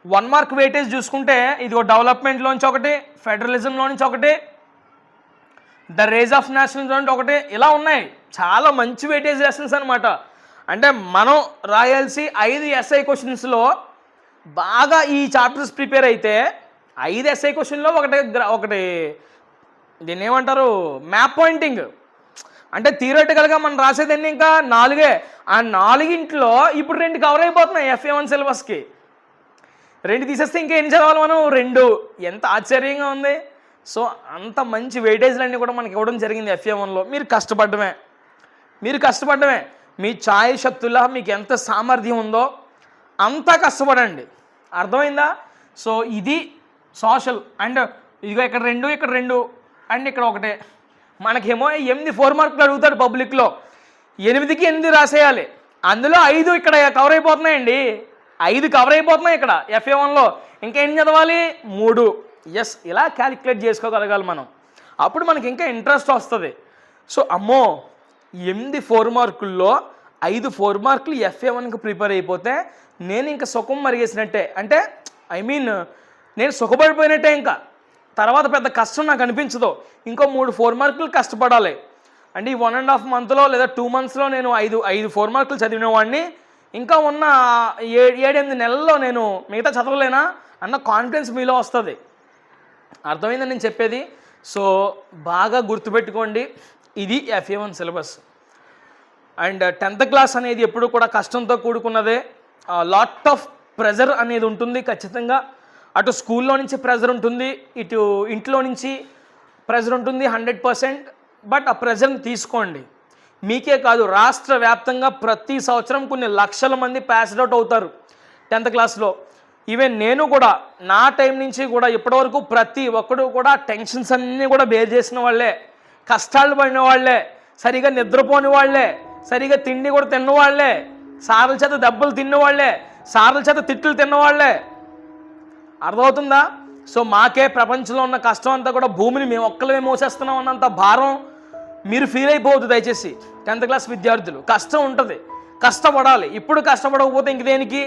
1 మార్క్ వెయిటేజ్ చూసుకుంటే ఇదిగో డెవలప్మెంట్లోంచి ఒకటి, ఫెడరలిజంలో నుంచి ఒకటి, ద రేజ్ ఆఫ్ నేషనలిజం అంటే ఒకటి, ఇలా ఉన్నాయి. చాలా మంచి వెయిటేజ్ లెసన్స్ అనమాట. అంటే మనం రాయాల్సి 5 ఎస్ఐ క్వశ్చన్స్లో బాగా ఈ చాప్టర్స్ ప్రిపేర్ అయితే 5 ఎస్ఐ క్వశ్చన్లో ఒకటి దీన్ని ఏమంటారు, మ్యాప్ పాయింటింగ్. అంటే థియరిటికల్గా మనం రాసేదాన్ని ఇంకా 4. ఆ 4 ఇప్పుడు 2 కవర్ అయిపోతున్నాయి FA1 సిలబస్కి. 2 తీసేస్తే ఇంకా ఎన్ని చదవాలి మనం? 2. ఎంత ఆశ్చర్యంగా ఉంది. సో అంత మంచి వెయిటేజ్లన్నీ కూడా మనకి ఇవ్వడం జరిగింది FA1లో. మీరు కష్టపడమే. మీ ఛాయ శక్తుల్లా మీకు ఎంత సామర్థ్యం ఉందో అంతా కష్టపడండి. అర్థమైందా? సో ఇది సోషల్. అండ్ ఇదిగో ఇక్కడ 2 ఇక్కడ 2 అండ్ ఇక్కడ ఒకటే. మనకేమో 8 4 మార్కులు అడుగుతాడు పబ్లిక్లో, 8కి 8 రాసేయాలి. అందులో 5 ఇక్కడ కవర్ అయిపోతున్నాయండి, 5 కవర్ అయిపోతున్నాయి ఇక్కడ FA1లో. ఇంకేం చదవాలి? 3. ఎస్, ఇలా క్యాలిక్యులేట్ చేసుకోగలగాలి మనం. అప్పుడు మనకి ఇంకా ఇంట్రెస్ట్ వస్తుంది. సో అమ్మో 8 4 మార్కుల్లో 5 4 మార్కులు FA1కి ప్రిపేర్ అయిపోతే నేను ఇంకా సుఖం మరిగేసినట్టే. అంటే నేను సుఖపడిపోయినట్టే. ఇంకా తర్వాత పెద్ద కష్టం నాకు అనిపించదు. ఇంకో 3 4 మార్కులు కష్టపడాలి. అంటే ఈ 1.5 మంత్లో లేదా 2 మంత్స్లో నేను 5 4 మార్కులు చదివినవాడిని. ఇంకా ఉన్న 7-8 నెలల్లో నేను మిగతా చదవలేనా అన్న కాన్ఫిడెన్స్ మీలో వస్తుంది. అర్థమైందని నేను చెప్పేది. సో బాగా గుర్తుపెట్టుకోండి, ఇది FA1 syllabus. And 10th class అనేది ఎప్పుడు కూడా కష్టంతో కూడుకున్నదే. లాట్ ఆఫ్ ప్రెజర్ అనేది ఉంటుంది ఖచ్చితంగా. అటు స్కూల్లో నుంచి ప్రెజర్ ఉంటుంది, ఇటు ఇంట్లో నుంచి ప్రెజర్ ఉంటుంది 100%. బట్ ఆ ప్రెజర్ని తీసుకోండి. మీకే కాదు, రాష్ట్ర వ్యాప్తంగా ప్రతి సంవత్సరం కొన్ని లక్షల మంది పాస్డ్ అవుట్ అవుతారు 10th క్లాస్లో. ఈవెన్ నేను కూడా నా టైం నుంచి కూడా ఇప్పటివరకు ప్రతి ఒక్కడు కూడా టెన్షన్స్ అన్నీ కూడా బేర్ చేసిన వాళ్ళే, కష్టాలు పడిన వాళ్ళే, సరిగా నిద్రపోని వాళ్ళే, సరిగా తిండి కూడా తిన్నవాళ్లే, సార్ల చేత దెబ్బలు తిన్నవాళ్లే, సార్ల చేత తిట్లు తిన్నవాళ్లే. అర్థమవుతుందా? సో మాకే ప్రపంచంలో ఉన్న కష్టం అంతా కూడా భూమిని మేము ఒక్కలమే మోసేస్తున్నాం అన్నంత భారం మీరు ఫీల్ అయిపోవద్దు దయచేసి. 10th క్లాస్ విద్యార్థులు కష్టం ఉంటుంది, కష్టపడాలి. ఇప్పుడు కష్టపడకపోతే ఇంక దేనికి?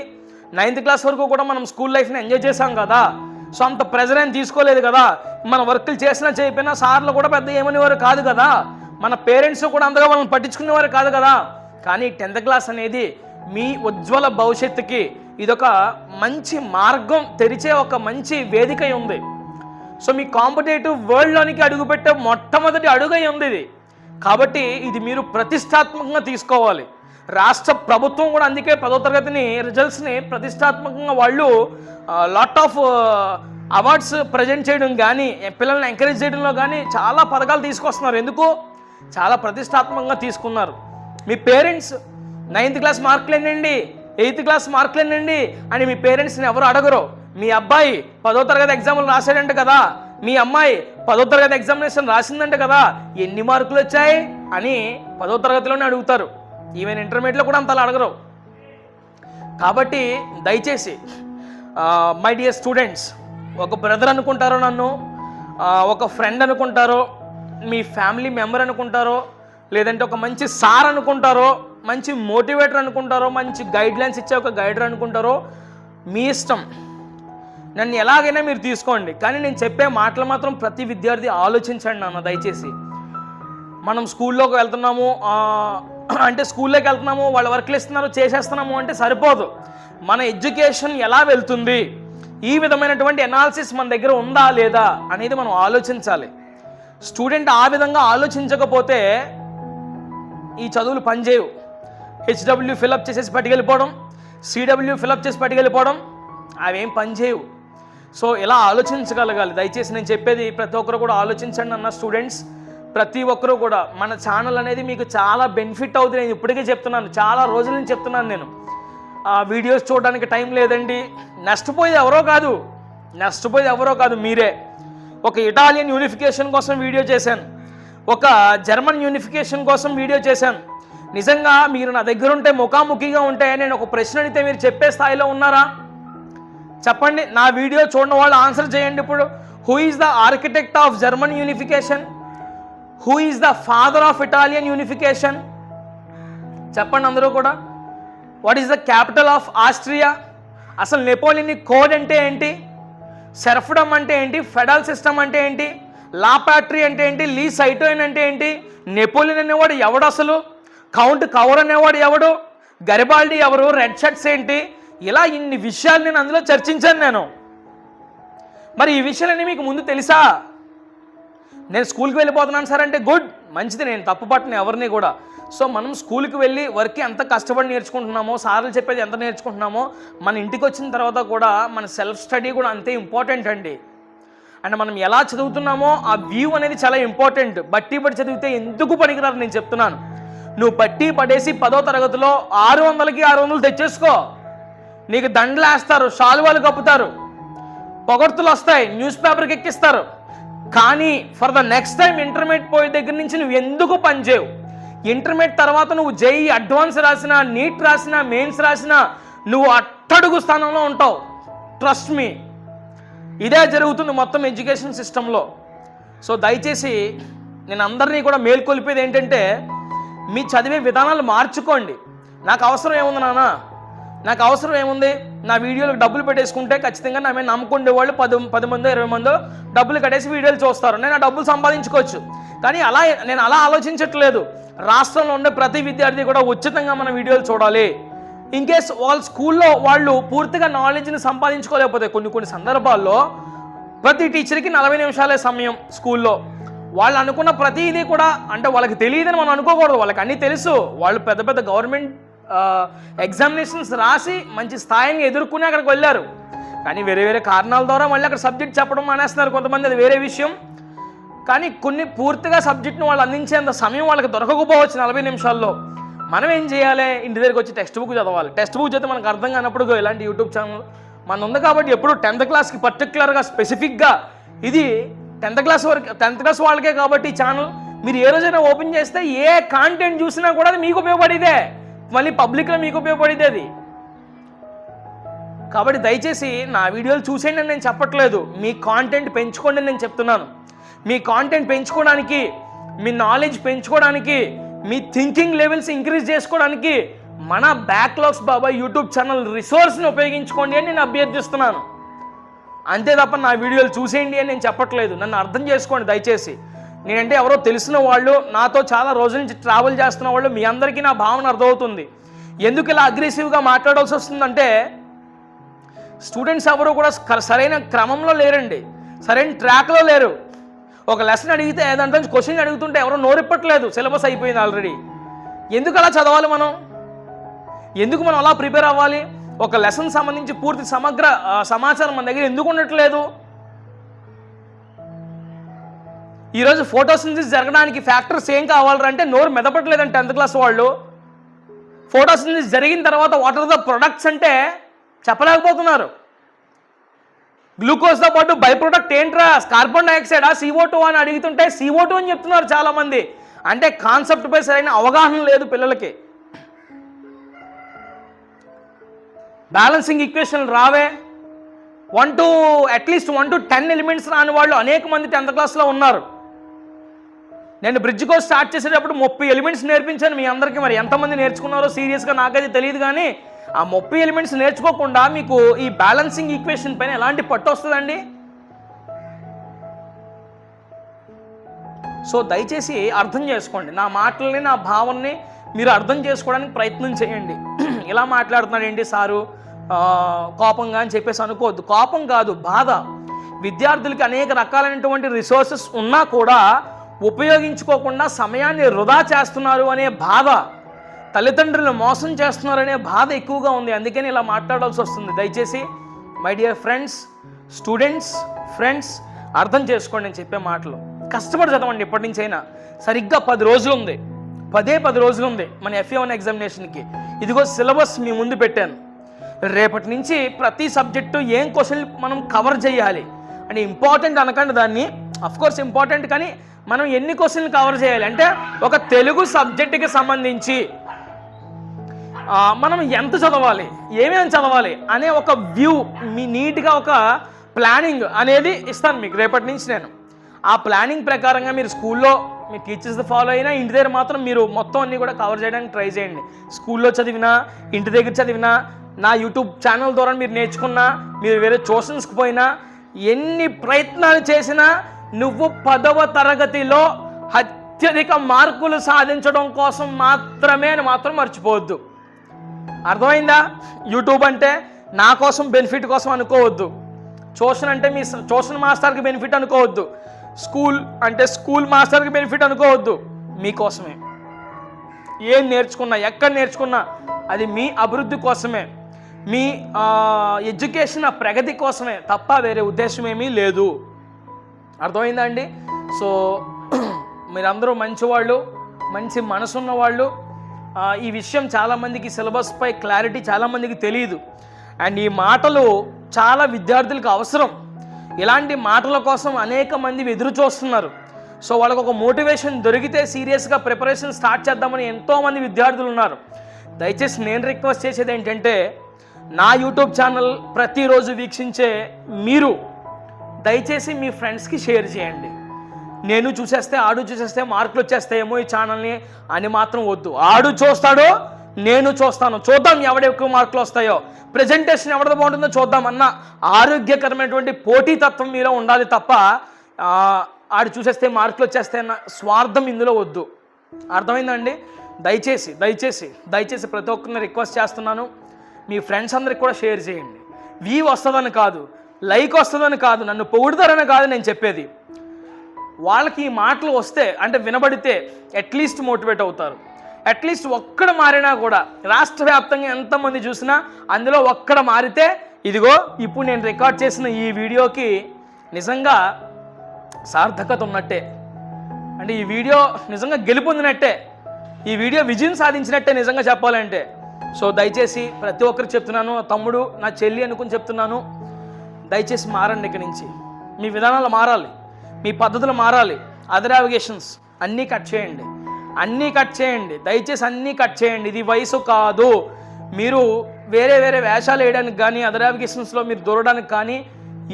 9th క్లాస్ వరకు కూడా మనం స్కూల్ లైఫ్ని ఎంజాయ్ చేసాం కదా. సో అంత ప్రెజర్ ఏం తీసుకోలేదు కదా. మన వర్కులు చేసినా చేయకపోయినా సార్లు కూడా పెద్ద ఏమనేవారు కాదు కదా. మన పేరెంట్స్ కూడా అంతగా మనం పట్టించుకునేవారు కాదు కదా. కానీ 10th క్లాస్ అనేది మీ ఉజ్వల భవిష్యత్తుకి ఇదొక మంచి మార్గం తెరిచే ఒక మంచి వేదిక ఉంది. సో మీ కాంపిటేటివ్ వరల్డ్లోనికి అడుగుపెట్టే మొట్టమొదటి అడుగై ఉంది ఇది. కాబట్టి ఇది మీరు ప్రతిష్టాత్మకంగా తీసుకోవాలి. రాష్ట్ర ప్రభుత్వం కూడా అందుకే 10వ తరగతిని రిజల్ట్స్ని ప్రతిష్టాత్మకంగా వాళ్ళు లాట్ ఆఫ్ అవార్డ్స్ ప్రజెంట్ చేయడం కానీ, పిల్లల్ని ఎంకరేజ్ చేయడంలో కానీ చాలా పథకాలు తీసుకొస్తున్నారు. ఎందుకు? చాలా ప్రతిష్టాత్మకంగా తీసుకున్నారు. మీ పేరెంట్స్ 9th క్లాస్ మార్కులు ఎన్నండి, 8th క్లాస్ మార్కులు ఎన్నండి అని మీ పేరెంట్స్ని ఎవరు అడగరు. మీ అబ్బాయి 10వ తరగతి ఎగ్జామ్లు రాశాడంట కదా, మీ అమ్మాయి 10వ తరగతి ఎగ్జామినేషన్ రాసిందంట కదా, ఎన్ని మార్కులు వచ్చాయి అని 10వ తరగతిలోనే అడుగుతారు. ఈవెన్ ఇంటర్మీడియట్లో కూడా అంతలా అడగరు. కాబట్టి దయచేసి మై డియర్ స్టూడెంట్స్, ఒక బ్రదర్ అనుకుంటారో నన్ను, ఒక ఫ్రెండ్ అనుకుంటారో, మీ ఫ్యామిలీ మెంబర్ అనుకుంటారో, లేదంటే ఒక మంచి సార్ అనుకుంటారో, మంచి మోటివేటర్ అనుకుంటారో, మంచి గైడ్లైన్స్ ఇచ్చే ఒక గైడర్ అనుకుంటారో, మీ ఇష్టం. నన్ను ఎలాగైనా మీరు తీసుకోండి. కానీ నేను చెప్పే మాటలు మాత్రం ప్రతి విద్యార్థి ఆలోచించండి నాన్న దయచేసి. మనం స్కూల్లోకి వెళ్తున్నాము అంటే స్కూల్లోకి వెళ్తున్నాము, వాళ్ళ వర్క్లు ఇస్తున్నారు, చేసేస్తున్నాము అంటే సరిపోదు. మన ఎడ్యుకేషన్ ఎలా వెళ్తుంది, ఈ విధమైనటువంటి ఎనాలిసిస్ మన దగ్గర ఉందా లేదా అనేది మనం ఆలోచించాలి. స్టూడెంట్ ఆ విధంగా ఆలోచించకపోతే ఈ చదువులు పనిచేయవు. HW ఫిలప్ చేసేసి పట్టుకెళ్ళిపోవడం, CW ఫిలప్ చేసి పట్టుకెళ్ళిపోవడం అవేం పనిచేయవు. సో ఇలా ఆలోచించగలగాలి. దయచేసి నేను చెప్పేది ప్రతి ఒక్కరు కూడా ఆలోచించండి అన్న స్టూడెంట్స్. ప్రతి ఒక్కరూ కూడా మన ఛానల్ అనేది మీకు చాలా బెనిఫిట్ అవుతుంది. నేను ఇప్పటికే చెప్తున్నాను, చాలా రోజుల నుంచి చెప్తున్నాను. నేను వీడియోస్ చూడడానికి టైం లేదండి. నష్టపోయేది ఎవరో కాదు మీరే. ఒక ఇటాలియన్ యూనిఫికేషన్ కోసం వీడియో చేశాను, ఒక జర్మన్ యూనిఫికేషన్ కోసం వీడియో చేశాను. నిజంగా మీరు నా దగ్గర ఉంటే, ముఖాముఖిగా ఉంటే, నేను ఒక ప్రశ్న అడిగితే మీరు చెప్పే స్థాయిలో ఉన్నారా? చెప్పండి. నా వీడియో చూడని వాళ్ళు ఆన్సర్ చేయండి. ఇప్పుడు who is the architect of German unification? Who is the father of Italian unification? చెప్పండి అందరూ కూడా. What is the capital of Austria? అసలు నెపోలియన్ కోడ్ అంటే ఏంటి? సెర్ఫ్డమ్ అంటే ఏంటి? ఫెడరల్ సిస్టమ్ అంటే ఏంటి? లా ప్యాట్రీ అంటే ఏంటి? లీ సైటోయిన్ అంటే ఏంటి? నెపోలియన్ అనేవాడు ఎవడు? అసలు కౌంట్ కవర్ అనేవాడు ఎవడు? గరిబాల్డీ ఎవరు? రెడ్ షర్ట్స్ ఏంటి? ఇలా ఇన్ని విషయాలు నేను అందులో చర్చించాను నేను. మరి ఈ విషయాలన్నీ మీకు ముందు తెలుసా? నేను స్కూల్కి వెళ్ళిపోతున్నాను సార్ అంటే గుడ్, మంచిది, నేను తప్పు పట్టను ఎవరిని కూడా. సో మనం స్కూల్కి వెళ్ళి వర్క్ ఎంత కష్టపడి నేర్చుకుంటున్నామో, సార్లు చెప్పేది ఎంత నేర్చుకుంటున్నామో, మన ఇంటికి వచ్చిన తర్వాత కూడా మన సెల్ఫ్ స్టడీ కూడా అంతే ఇంపార్టెంట్ అండి. అండ్ మనం ఎలా చదువుతున్నామో ఆ వ్యూ అనేది చాలా ఇంపార్టెంట్. బట్టి పడి చదివితే ఎందుకు పనికిరారు నేను చెప్తున్నాను. నువ్వు బట్టి పడేసి 10వ తరగతిలో 600కి 600 తెచ్చేసుకో. నీకు దండలు వేస్తారు, శాలువాలు కప్పుతారు, పొగడ్తలు వస్తాయి, న్యూస్ పేపర్కి ఎక్కిస్తారు. కానీ for the next time intermediate పోయే దగ్గర నుంచి నువ్వు ఎందుకు పనిచేయవు? ఇంటర్మీడియట్ తర్వాత నువ్వు జేఈ అడ్వాన్స్ రాసినా, నీట్ రాసినా, మెయిన్స్ రాసినా నువ్వు అట్టడుగు స్థానంలో ఉంటావు. ట్రస్ట్ మీ, ఇదే జరుగుతుంది మొత్తం ఎడ్యుకేషన్ సిస్టంలో. సో దయచేసి నేను అందరినీ కూడా మేల్కొల్పేది ఏంటంటే, మీ చదివే విధానాలు మార్చుకోండి. నాకు అవసరం ఏముంది నాన్న, నాకు అవసరం ఏముంది? నా వీడియోలకు డబ్బులు పెట్టేసుకుంటే ఖచ్చితంగా నా మీద నమ్ముకునే వాళ్ళు 10 మందో 20 మందో డబ్బులు కట్టేసి వీడియోలు చూస్తారు. నేను ఆ డబ్బులు సంపాదించుకోవచ్చు. కానీ నేను అలా ఆలోచించట్లేదు. రాష్ట్రంలో ఉండే ప్రతి విద్యార్థి కూడా ఉచితంగా మన వీడియోలు చూడాలి. ఇన్ కేస్ వాళ్ళ స్కూల్లో వాళ్ళు పూర్తిగా నాలెడ్జ్ని సంపాదించుకోలేకపోతే కొన్ని సందర్భాల్లో ప్రతి టీచర్కి 40 నిమిషాలే సమయం స్కూల్లో. వాళ్ళు అనుకున్న ప్రతిదీ కూడా, అంటే వాళ్ళకి తెలియదని మనం అనుకోకూడదు, వాళ్ళకి అన్నీ తెలుసు. వాళ్ళు పెద్ద గవర్నమెంట్ ఎగ్జామినేషన్స్ రాసి మంచి స్థాయిని ఎదుర్కొని అక్కడికి వెళ్ళారు. కానీ వేరే కారణాల ద్వారా మళ్ళీ అక్కడ సబ్జెక్ట్ చెప్పడం మానేస్తున్నారు కొంతమంది, అది వేరే విషయం. కానీ కొన్ని పూర్తిగా సబ్జెక్ట్ని వాళ్ళు అందించేంత సమయం వాళ్ళకి దొరకకపోవచ్చు 40 నిమిషాల్లో. మనం ఏం చేయాలి? ఇంటి దగ్గరికి వచ్చి టెక్స్ట్ బుక్ చదవాలి. టెక్స్ట్ బుక్ చదివితే మనకు అర్థం కానప్పుడు ఇలాంటి యూట్యూబ్ ఛానల్ మన ఉంది కాబట్టి ఎప్పుడు 10th క్లాస్కి పర్టికులర్గా స్పెసిఫిక్గా ఇది 10th క్లాస్ వాళ్ళకే కాబట్టి ఈ ఛానల్ మీరు ఏ రోజైనా ఓపెన్ చేస్తే ఏ కాంటెంట్ చూసినా కూడా అది మీకు ఉపయోగపడేదే, మళ్ళీ పబ్లిక్లో మీకు ఉపయోగపడేది అది. కాబట్టి దయచేసి నా వీడియోలు చూసేయండి అని నేను చెప్పట్లేదు, మీ కాంటెంట్ పెంచుకోండి అని నేను చెప్తున్నాను. మీ కాంటెంట్ పెంచుకోవడానికి, మీ నాలెడ్జ్ పెంచుకోవడానికి, మీ థింకింగ్ లెవెల్స్ ఇంక్రీజ్ చేసుకోవడానికి మన బ్యాక్లాగ్స్ బాబాయ్ యూట్యూబ్ ఛానల్ రిసోర్స్ని ఉపయోగించుకోండి అని నేను అభ్యర్థిస్తున్నాను. అంతే తప్ప నా వీడియోలు చూసేయండి అని నేను చెప్పట్లేదు. నన్ను అర్థం చేసుకోండి దయచేసి. నేనంటే ఎవరో తెలిసిన వాళ్ళు, నాతో చాలా రోజుల నుంచి ట్రావెల్ చేస్తున్న వాళ్ళు, మీ అందరికీ నా భావన అర్థమవుతుంది. ఎందుకు ఇలా అగ్రెసివ్గా మాట్లాడాల్సి వస్తుందంటే, స్టూడెంట్స్ ఎవరు కూడా సరైన క్రమంలో లేరండి, సరైన ట్రాక్లో లేరు. ఒక లెసన్ అడిగితే దాంట్లో క్వశ్చన్ అడుగుతుంటే ఎవరో నోరిప్పట్లేదు, సిలబస్ అయిపోయింది ఆల్రెడీ. ఎందుకు అలా చదవాలి మనం? ఎందుకు మనం అలా ప్రిపేర్ అవ్వాలి? ఒక లెసన్ సంబంధించి పూర్తి సమగ్ర సమాచారం మన దగ్గర ఎందుకు ఉండట్లేదు? ఈరోజు ఫోటోసింథసిస్ జరగడానికి ఫ్యాక్టర్స్ ఏం కావాలంటే నోరు మెదపట్లేదండి 10th క్లాస్ వాళ్ళు. ఫోటోసింథసిస్ జరిగిన తర్వాత వాట్ ఆర్ ద ప్రొడక్ట్స్ అంటే చెప్పలేకపోతున్నారు. గ్లూకోజ్తో పాటు బై ప్రొడక్ట్ ఏంట్రా, కార్బన్ డైఆక్సైడా, CO2 అని అడుగుతుంటే CO2 అని చెప్తున్నారు చాలామంది. అంటే కాన్సెప్ట్పై సరైన అవగాహన లేదు పిల్లలకి. బ్యాలెన్సింగ్ ఈక్వేషన్ రావే, అట్లీస్ట్ 1 to 10 ఎలిమెంట్స్ రాని వాళ్ళు అనేక మంది 10th క్లాస్లో ఉన్నారు. నేను బ్రిడ్జ్ కోర్స్ స్టార్ట్ చేసేటప్పుడు 30 ఎలిమెంట్స్ నేర్పించాను మీ అందరికీ. మరి ఎంతమంది నేర్చుకున్నారో సీరియస్గా నాకైతే తెలియదు. కానీ ఆ 30 ఎలిమెంట్స్ నేర్చుకోకుండా మీకు ఈ బ్యాలెన్సింగ్ ఈక్వేషన్ పైన ఎలాంటి పట్టు వస్తుందండి? సో దయచేసి అర్థం చేసుకోండి. నా మాటల్ని, నా భావనని మీరు అర్థం చేసుకోవడానికి ప్రయత్నం చేయండి. ఇలా మాట్లాడుతున్నాడు ఏంటి సారు కోపంగా అని చెప్పేసి అనుకోవద్దు. కోపం కాదు, బాధ. విద్యార్థులకి అనేక రకాలైనటువంటి రిసోర్సెస్ ఉన్నా కూడా ఉపయోగించుకోకుండా సమయాన్ని వృధా చేస్తున్నారు అనే బాధ, తల్లిదండ్రులను మోసం చేస్తున్నారనే బాధ ఎక్కువగా ఉంది. అందుకని ఇలా మాట్లాడాల్సి వస్తుంది. దయచేసి my dear friends, students, friends అర్థం చేసుకోండి నేను చెప్పే మాటలు. కష్టపడి చదవండి. ఇప్పటి నుంచి అయినా సరిగ్గా 10 రోజులు ఉంది, 10 రోజులు ఉంది మన FA1 ఎగ్జామినేషన్కి. ఇదిగో సిలబస్ మీ ముందు పెట్టాను. రేపటి నుంచి ప్రతి సబ్జెక్టు ఏం క్వశ్చన్లు మనం కవర్ చేయాలి అంటే ఇంపార్టెంట్ అనకండి దాన్ని, అఫ్కోర్స్ ఇంపార్టెంట్, కానీ మనం ఎన్ని క్వశ్చన్లు కవర్ చేయాలి అంటే ఒక తెలుగు సబ్జెక్టుకి సంబంధించి మనం ఎంత చదవాలి, ఏమేమి చదవాలి అనే ఒక వ్యూ, మీ నీట్గా ఒక ప్లానింగ్ అనేది ఇస్తాను మీకు రేపటి నుంచి నేను. ఆ ప్లానింగ్ ప్రకారంగా మీరు స్కూల్లో మీ టీచర్స్ ఫాలో అయినా, ఇంటి దగ్గర మాత్రం మీరు మొత్తం అన్నీ కూడా కవర్ చేయడానికి ట్రై చేయండి. స్కూల్లో చదివినా, ఇంటి దగ్గర చదివినా, నా యూట్యూబ్ ఛానల్ ద్వారా మీరు నేర్చుకున్నా, మీరు వేరే ట్యూషన్స్కి పోయినా, ఎన్ని ప్రయత్నాలు చేసినా నువ్వు 10వ తరగతిలో అత్యధిక మార్కులు సాధించడం కోసం మాత్రమే అని మాత్రం మర్చిపోవద్దు. అర్థమైందా? యూట్యూబ్ అంటే నా కోసం బెనిఫిట్ కోసం అనుకోవద్దు. ట్యూషన్ అంటే మీ ట్యూషన్ మాస్టర్కి బెనిఫిట్ అనుకోవద్దు. స్కూల్ అంటే స్కూల్ మాస్టర్కి బెనిఫిట్ అనుకోవద్దు. మీకోసమే. ఏం నేర్చుకున్నా, ఎక్కడ నేర్చుకున్నా అది మీ అభివృద్ధి కోసమే, మీ ఎడ్యుకేషన్ ప్రగతి కోసమే తప్ప వేరే ఉద్దేశం ఏమీ లేదు. అర్థమైందా అండి? సో మీరందరూ మంచివాళ్ళు, మంచి మనసున్న వాళ్ళు. ఈ విషయం చాలామందికి, సిలబస్పై క్లారిటీ చాలామందికి తెలియదు. అండ్ ఈ మాటలు చాలా విద్యార్థులకు అవసరం. ఇలాంటి మాటల కోసం అనేక మంది ఎదురు చూస్తున్నారు. సో వాళ్ళకు ఒక మోటివేషన్ దొరికితే సీరియస్గా ప్రిపరేషన్ స్టార్ట్ చేద్దామని ఎంతోమంది విద్యార్థులు ఉన్నారు. దయచేసి నేను రిక్వెస్ట్ చేసేది ఏంటంటే, నా యూట్యూబ్ ఛానల్ ప్రతిరోజు వీక్షించే మీరు దయచేసి మీ ఫ్రెండ్స్కి షేర్ చేయండి. నేను చూసేస్తే ఆడు చూసేస్తే మార్కులు వచ్చేస్తాయేమో ఈ ఛానల్ని అని మాత్రం వద్దు. ఆడు చూస్తాడో నేను చూస్తాను, చూద్దాం ఎవడ ఎక్కువ మార్కులు వస్తాయో, ప్రజెంటేషన్ ఎవరిది బాగుంటుందో చూద్దాం అన్న ఆరోగ్యకరమైనటువంటి పోటీతత్వం మీలో ఉండాలి తప్ప ఆడు చూసేస్తే మార్కులు వచ్చేస్తే అన్న స్వార్థం ఇందులో వద్దు. అర్థమైందండి? దయచేసి దయచేసి దయచేసి ప్రతి ఒక్కరిని రిక్వెస్ట్ చేస్తున్నాను, మీ ఫ్రెండ్స్ అందరికి కూడా షేర్ చేయండి. వ్యూ వస్తుందని కాదు, లైక్ వస్తుందని కాదు, నన్ను పొగుడుతారని కాదు నేను చెప్పేది. వాళ్ళకి ఈ మాటలు వస్తే అంటే వినబడితే అట్లీస్ట్ మోటివేట్ అవుతారు. అట్లీస్ట్ ఒక్కడ మారినా కూడా, రాష్ట్ర వ్యాప్తంగా ఎంతమంది చూసినా అందులో ఒక్కడ మారితే ఇదిగో ఇప్పుడు నేను రికార్డ్ చేసిన ఈ వీడియోకి నిజంగా సార్థకత ఉన్నట్టే. అంటే ఈ వీడియో నిజంగా గెలుపొందినట్టే, ఈ వీడియో విజయం సాధించినట్టే నిజంగా చెప్పాలంటే. సో దయచేసి ప్రతి ఒక్కరికి చెప్తున్నాను, తమ్ముడు నా చెల్లి అనుకుని చెప్తున్నాను, దయచేసి మారండి. ఇక్కడి నుంచి మీ విధానాలు మారాలి, మీ పద్ధతులు మారాలి. అదర్ నావిగేషన్స్ అన్నీ కట్ చేయండి, అన్నీ కట్ చేయండి, దయచేసి అన్నీ కట్ చేయండి. ఇది వయసు కాదు, మీరు వేరే వేరే వేషాలు వేయడానికి కానీ అదర్ నావిగేషన్స్లో మీరు దూరడానికి కానీ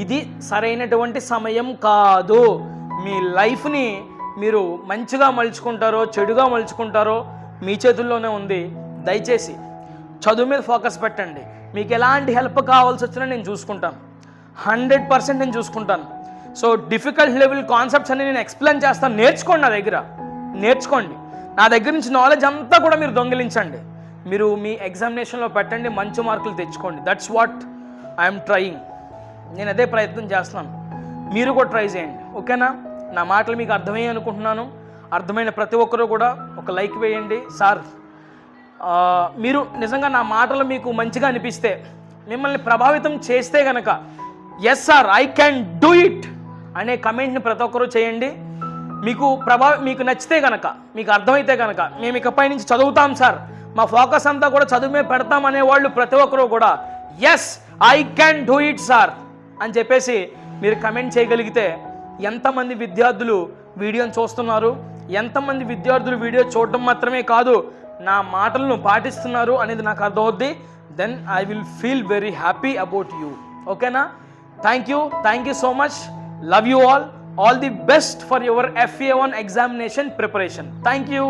ఇది సరైనటువంటి సమయం కాదు. మీ లైఫ్ని మీరు మంచిగా మలుచుకుంటారో చెడుగా మలుచుకుంటారో మీ చేతుల్లోనే ఉంది. దయచేసి చదువు మీద ఫోకస్ పెట్టండి. మీకు ఎలాంటి హెల్ప్ కావాల్సి వచ్చినా నేను చూసుకుంటాను, 100% నేను చూసుకుంటాను. సో డిఫికల్ట్ లెవెల్ కాన్సెప్ట్స్ అన్ని నేను ఎక్స్ప్లెయిన్ చేస్తాను. నేర్చుకోండి, నా దగ్గర నేర్చుకోండి. నా దగ్గర నుంచి నాలెడ్జ్ అంతా కూడా మీరు దొంగిలించండి, మీరు మీ ఎగ్జామినేషన్లో పెట్టండి, మంచి మార్కులు తెచ్చుకోండి. That's what I'm trying. నేను అదే ప్రయత్నం చేస్తున్నాను, మీరు కూడా ట్రై చేయండి. ఓకేనా? నా మాటలు మీకు అర్థమయ్యాయి అనుకుంటున్నాను. అర్థమైన ప్రతి ఒక్కరూ కూడా ఒక లైక్ వేయండి. సార్ మీరు నిజంగా నా మాటలు మీకు మంచిగా అనిపిస్తే, మిమ్మల్ని ప్రభావితం చేస్తే కనుక yes sir I can do it అనే కమెంట్ని ప్రతి ఒక్కరూ చేయండి. మీకు నచ్చితే కనుక, మీకు అర్థమైతే కనుక మేము ఇకపై నుంచి చదువుతాం సార్, మా ఫోకస్ అంతా కూడా చదువుమే పెడతాం అనేవాళ్ళు ప్రతి ఒక్కరూ కూడా yes I can do it sir అని చెప్పేసి మీరు కమెంట్ చేయగలిగితే ఎంతమంది విద్యార్థులు వీడియోని చూస్తున్నారు, ఎంతమంది విద్యార్థులు వీడియో చూడటం మాత్రమే కాదు నా మాటలను పాటిస్తున్నారు అనేది నాకు అర్థమవుద్ది. Then I will feel very happy about you. ఓకేనా? Thank you so much. Love you all the best for your FA1 examination preparation. Thank you.